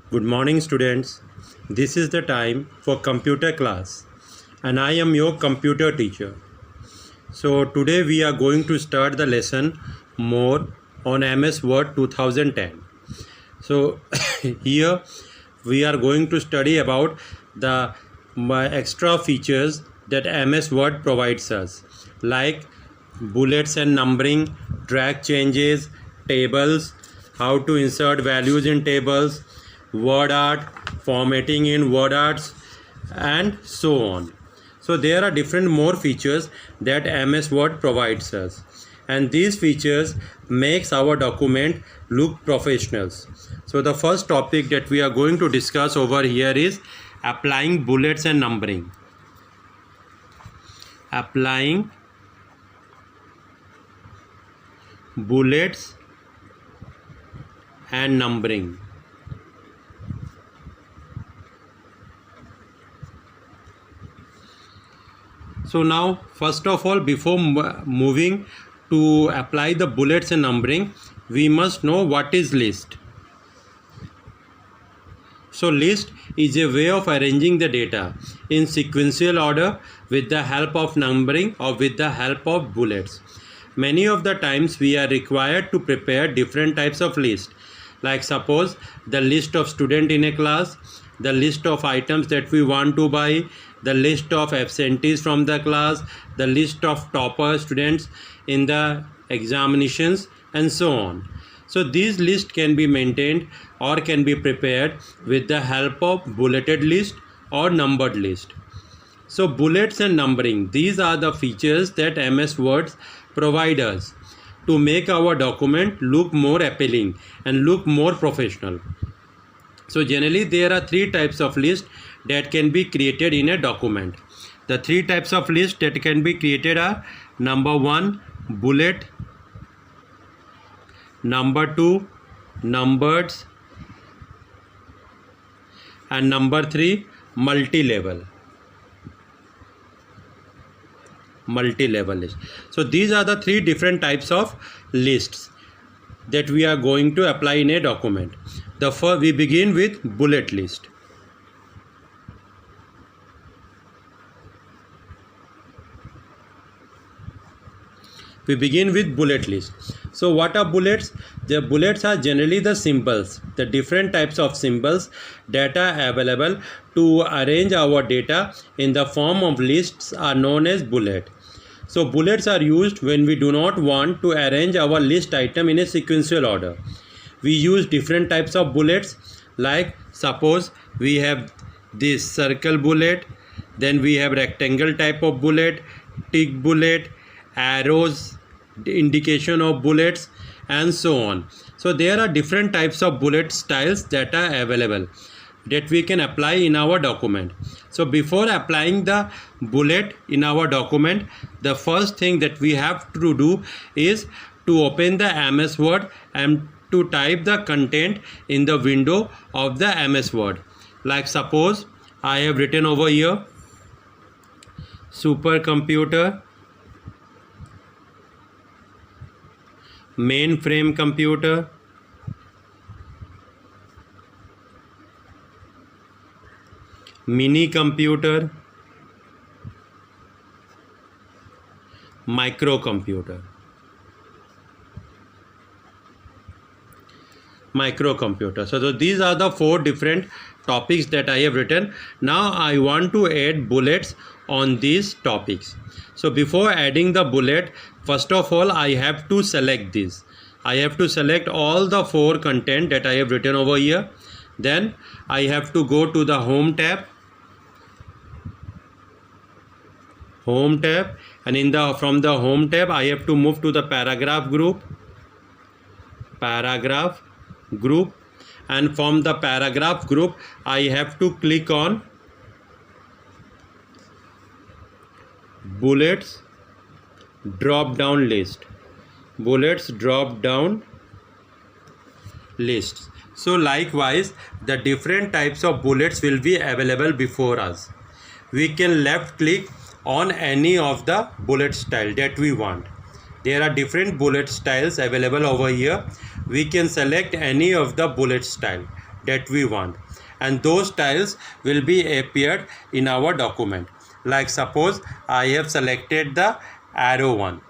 Good morning, students. This is the time for computer class, and I am your computer teacher. So, today we are going to start the lesson more on MS Word 2010. So, here we are going to study about the extra features that MS Word provides us, like bullets and numbering, track changes, tables, how to insert values in tables, word art, formatting in word arts, and so on. So there are different more features that MS Word provides us, and these features makes our document look professional. So the first topic that we are going to discuss over here is applying bullets and numbering. Applying bullets and numbering. So now, first of all, before moving to apply the bullets and numbering, we must know what is list. So list is a way of arranging the data in sequential order with the help of numbering or with the help of bullets. Many of the times we are required to prepare different types of list, like suppose the list of student in a class, the list of items that we want to buy, the list of absentees from the class, the list of topper students in the examinations, and so on. So these lists can be maintained or can be prepared with the help of bulleted list or numbered list. So bullets and numbering, these are the features that MS Word provide us to make our document look more appealing and look more professional. So generally there are three types of lists that can be created in a document. The three types of lists that can be created are: number 1, bullet; number 2, numbered; and number 3, multi-level list. So these are the three different types of lists that we are going to apply in a document. We begin with bullet list. We begin with bullet list. So what are bullets? The bullets are generally the symbols, the different types of symbols that are available to arrange our data in the form of lists are known as bullet. So bullets are used when we do not want to arrange our list item in a sequential order. We use different types of bullets, like suppose we have this circle bullet, then we have rectangle type of bullet, tick bullet, arrows, indication of bullets, and so on. So there are different types of bullet styles that are available that we can apply in our document. So before applying the bullet in our document, the first thing that we have to do is to open the MS Word and to type the content in the window of the MS Word. Like suppose I have written over here supercomputer, mainframe computer, mini computer, microcomputer. So these are the 4 different topics that I have written. Now I want to add bullets on these topics. So before adding the bullet, first of all I have to select this. I have to select all the 4 content that I have written over here. Then I have to go to the home tab, and from the home tab I have to move to the paragraph group, and from the paragraph group I have to click on bullets drop down list. So likewise the different types of bullets will be available before us. We can left click on any of the bullet style that we want. There are different bullet styles available over here. We can select any of the bullet style that we want, and those tiles will be appeared in our document. Like suppose I have selected the arrow one.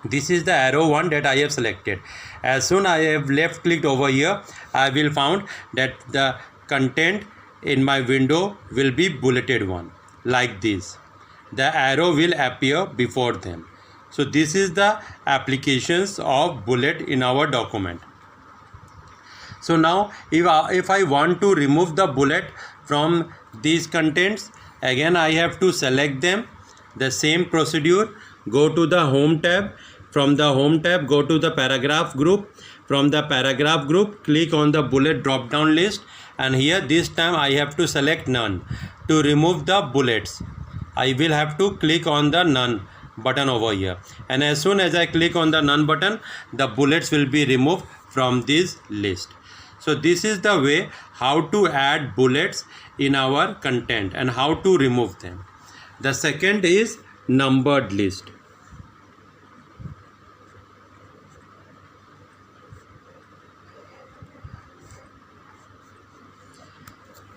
This is the arrow one that I have selected. As soon I have left clicked over here, I will found that the content in my window will be bulleted one, like this. The arrow will appear before them. So this is the applications of bullet in our document. So now if I want to remove the bullet from these contents, again I have to select them. The same procedure, go to the home tab. From the home tab, go to the paragraph group. From the paragraph group, click on the bullet drop down list, and here this time I have to select none. To remove the bullets, I will have to click on the none button over here, and as soon as I click on the none button, the bullets will be removed from this list. So this is the way how to add bullets in our content and how to remove them. The second is numbered list.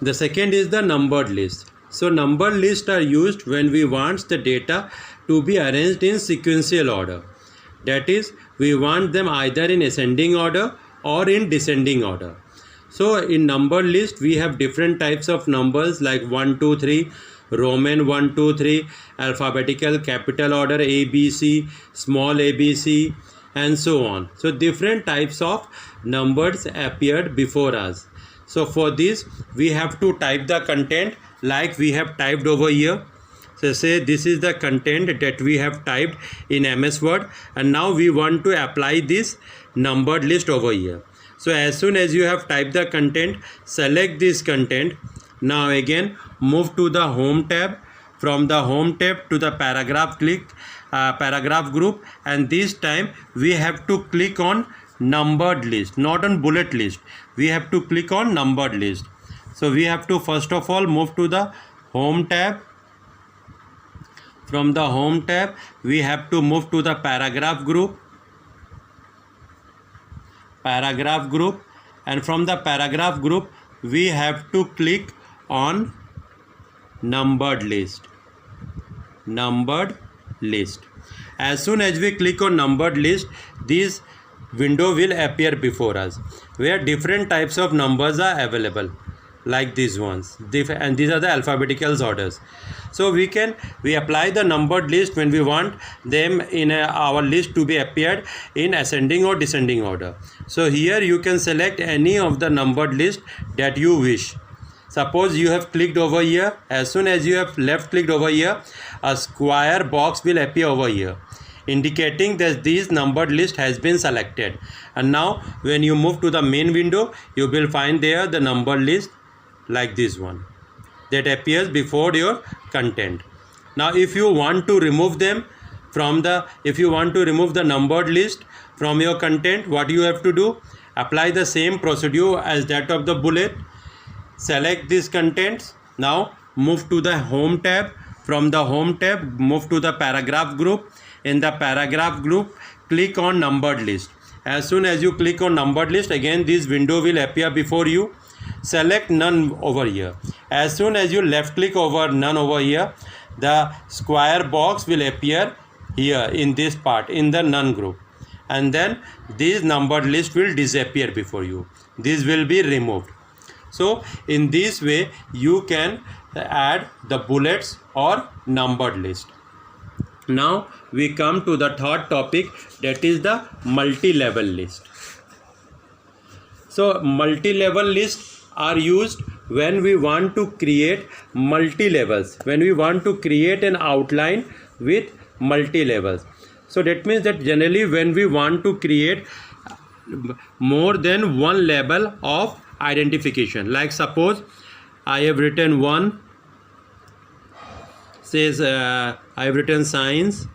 The second is the numbered list. So numbered lists are used when we want the data to be arranged in sequential order. That is, we want them either in ascending order or in descending order. So in numbered list we have different types of numbers like 1, 2, 3, Roman 1, 2, 3, alphabetical capital order ABC, small ABC, and so on. So different types of numbers appeared before us. So for this we have to type the content like we have typed over here. So say this is the content that we have typed in MS Word, and now we want to apply this numbered list over here. So as soon as you have typed the content, select this content. Now again move to the home tab. From the home tab to the paragraph paragraph group, and this time we have to click on numbered list, not on bullet list. We have to click on numbered list. So we have to first of all move to the home tab. From the home tab we have to move to the paragraph group, and from the paragraph group we have to click on numbered list. As soon as we click on numbered list, this window will appear before us where different types of numbers are available, like these ones, and these are the alphabetical orders. So we apply the numbered list when we want them in our list to be appeared in ascending or descending order. So here you can select any of the numbered list that you wish. Suppose you have clicked over here. As soon as you have left clicked over here, a square box will appear over here indicating that this numbered list has been selected. And now when you move to the main window, you will find there the numbered list like this one that appears before your content. Now if you want to remove them from the numbered list from your content, what you have to do? Apply the same procedure as that of the bullet. Select these contents. Now move to the home tab. From the home tab move to the paragraph group. In the paragraph group click on numbered list. As soon as you click on numbered list, again this window will appear before you. Select none over here. As soon as you left click over none over here, the square box will appear here in this part in the none group, and then this numbered list will disappear before you. This will be removed. So in this way you can add the bullets or numbered list. Now we come to the third topic, that is the multi-level list. So multi-level lists are used when we want to create multi-levels, when we want to create an outline with multi-levels. So that means that generally when we want to create more than one level of identification, like suppose I have written one, says I have written science,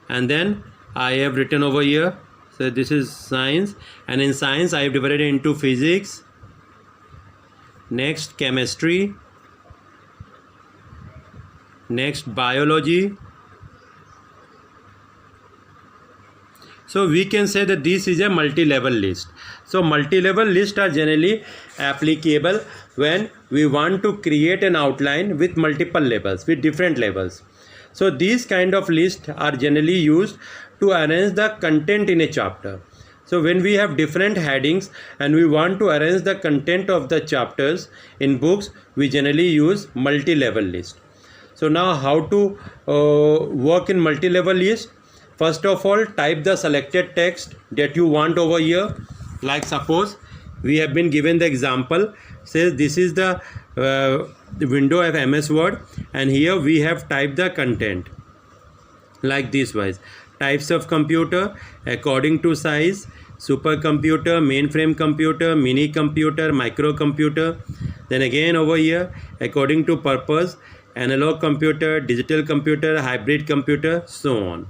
and then I have written over here, so this is science, and in science I have divided into physics, next chemistry, next biology. So we can say that this is a multi-level list. So multi-level lists are generally applicable when we want to create an outline with multiple levels, with different levels. So these kind of lists are generally used to arrange the content in a chapter. So when we have different headings and we want to arrange the content of the chapters in books, we generally use multi-level list. So now how to work in multi-level list? First of all, type the selected text that you want over here. Like suppose we have been given the example, says this is the window of MS Word, and here we have typed the content like this wise. Types of computer according to size: supercomputer, mainframe computer, mini computer, microcomputer. Then again over here, according to purpose: analog computer, digital computer, hybrid computer, so on.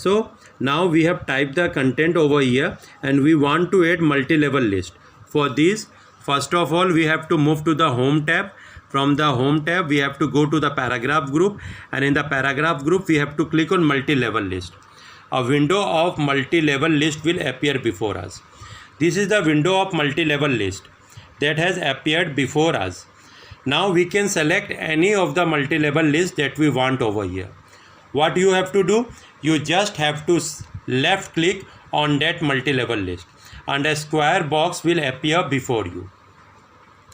So now we have typed the content over here and we want to add multi-level list. For this, first of all, we have to move to the home tab. From the home tab, we have to go to the paragraph group, and in the paragraph group, we have to click on multi-level list. A window of multi-level list will appear before us. This is the window of multi-level list that has appeared before us. Now we can select any of the multi-level list that we want over here. What you have to do? You just have to left click on that multi-level list and a square box will appear before you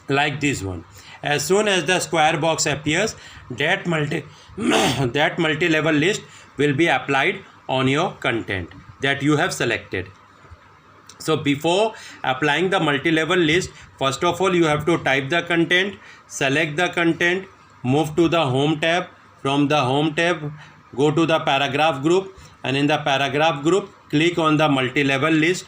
like this one. As soon as the square box appears, that multi-level list will be applied on your content that you have selected. So before applying the multi-level list, first of all you have to type the content, select the content, move to the home tab. From the home tab, go to the paragraph group, and in the paragraph group click on the multi-level list.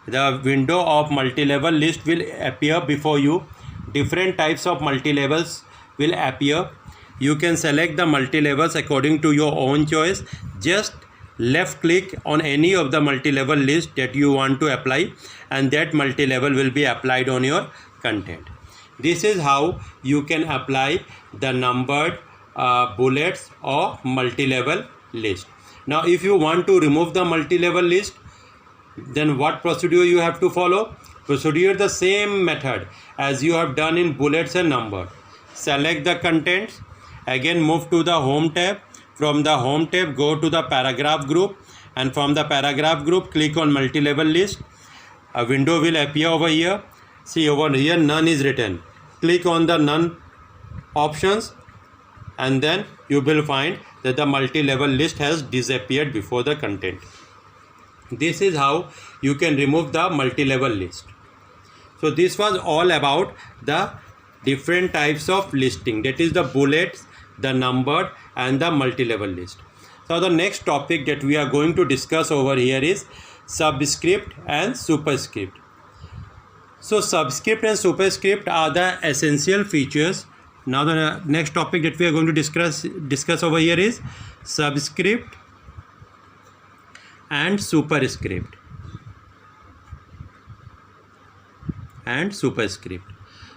The window of multi-level list will appear before you. Different types of multi-levels will appear. You can select the multi-levels according to your own choice. Just left click on any of the multi-level list that you want to apply, and that multi-level will be applied on your content. This is how you can apply the numbered bullets or multi-level list. Now if you want to remove the multi-level list, then what procedure you have to follow? Procedure the same method as you have done in bullets and number. Select the contents, again move to the home tab. From the home tab, go to the paragraph group, and from the paragraph group click on multi-level list. A window will appear over here. See over here none is written. Click on the none options, and then you will find that the multi-level list has disappeared before the content. This is how you can remove the multi-level list. So this was all about the different types of listing, that is the bullets, the numbered, and the multi-level list. So the next topic that we are going to discuss over here is subscript and superscript. So subscript and superscript are the essential features. Now the next topic that we are going to discuss over here is subscript and superscript.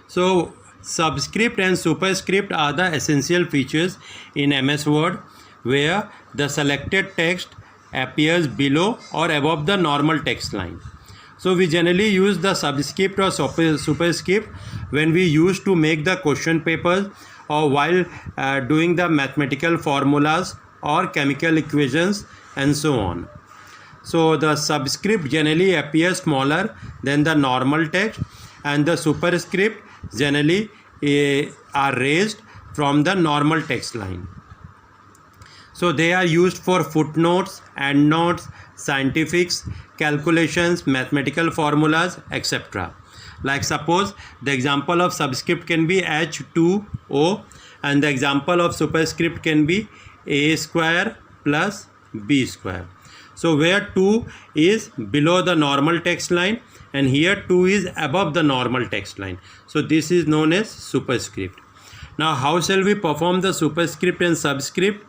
So subscript and superscript are the essential features in MS Word, where the selected text appears below or above the normal text line. So we generally use the subscript or superscript when we use to make the question papers, or while doing the mathematical formulas or chemical equations and so on. So the subscript generally appears smaller than the normal text, and the superscript generally are raised from the normal text line. So they are used for footnotes, endnotes, scientifics, calculations, mathematical formulas, etc. Like suppose the example of subscript can be H2O, and the example of superscript can be A square plus B square. So where 2 is below the normal text line, and here 2 is above the normal text line. So this is known as superscript. Now how shall we perform the superscript and subscript?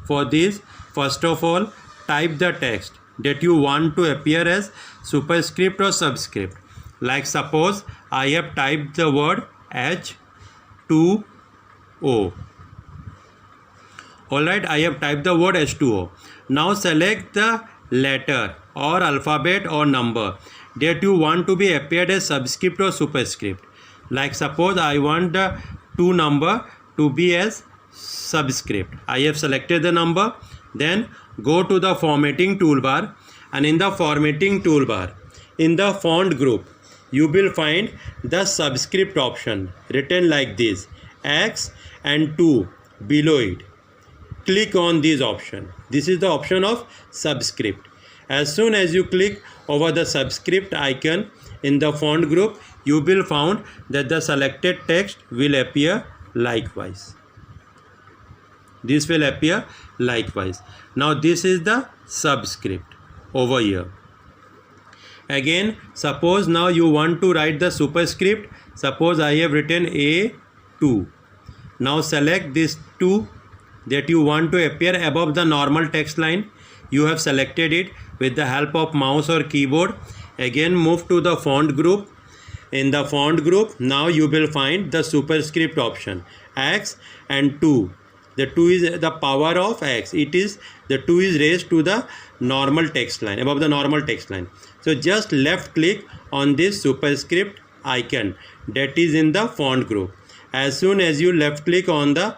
For this, first of all, type the text that you want to appear as superscript or subscript. Like suppose I have typed the word H2O. Alright, I have typed the word H2O. Now select the letter or alphabet or number that you want to be appeared as subscript or superscript. Like suppose I want the 2 number to be as subscript. I have selected the number, then go to the formatting toolbar, and in the formatting toolbar, in the font group, you will find the subscript option written like this, X and 2 below it. Click on this option. This is the option of subscript. As soon as you click over the subscript icon in the font group, you will find that the selected text will appear likewise. This will appear likewise. Now this is the subscript over here. Again, suppose now you want to write the superscript. Suppose I have written A2. Now select this 2 that you want to appear above the normal text line. You have selected it with the help of mouse or keyboard. Again, move to the font group. In the font group, now you will find the superscript option, X and 2. The 2 is the power of X. It is the 2 is raised to the normal text line, above the normal text line. So just left click on this superscript icon that is in the font group. As soon as you left click on the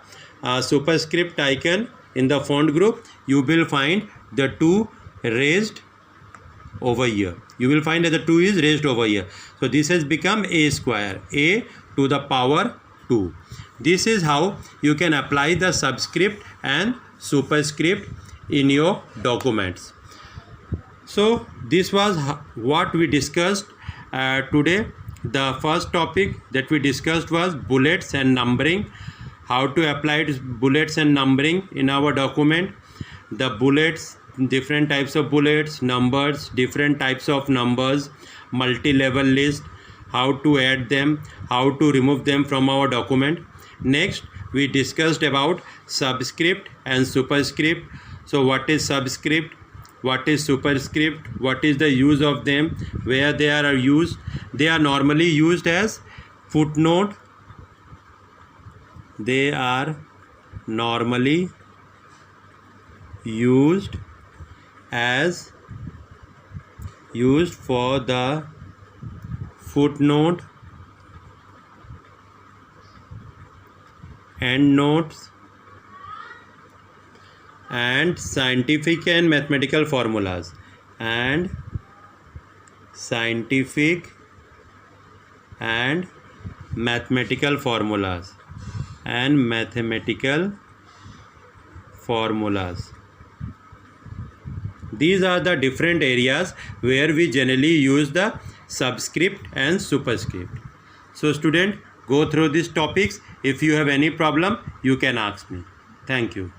superscript icon in the font group, you will find the 2 raised over here. You will find that the 2 is raised over here. So this has become A square, A to the power 2. This is how you can apply the subscript and superscript in your documents. So this was what we discussed today. The first topic that we discussed was bullets and numbering. How to apply bullets and numbering in our document. The bullets, different types of bullets, numbers, different types of numbers, multi-level list, how to add them, how to remove them from our document. Next, we discussed about subscript and superscript. So what is subscript? What is superscript? What is the use of them? Where they are used? They are normally used as footnote. They are normally used for the footnote, endnotes, and scientific and mathematical formulas. And scientific and mathematical formulas. And mathematical formulas. These are the different areas where we generally use the subscript and superscript. So student, go through these topics. If you have any problem, you can ask me. Thank you.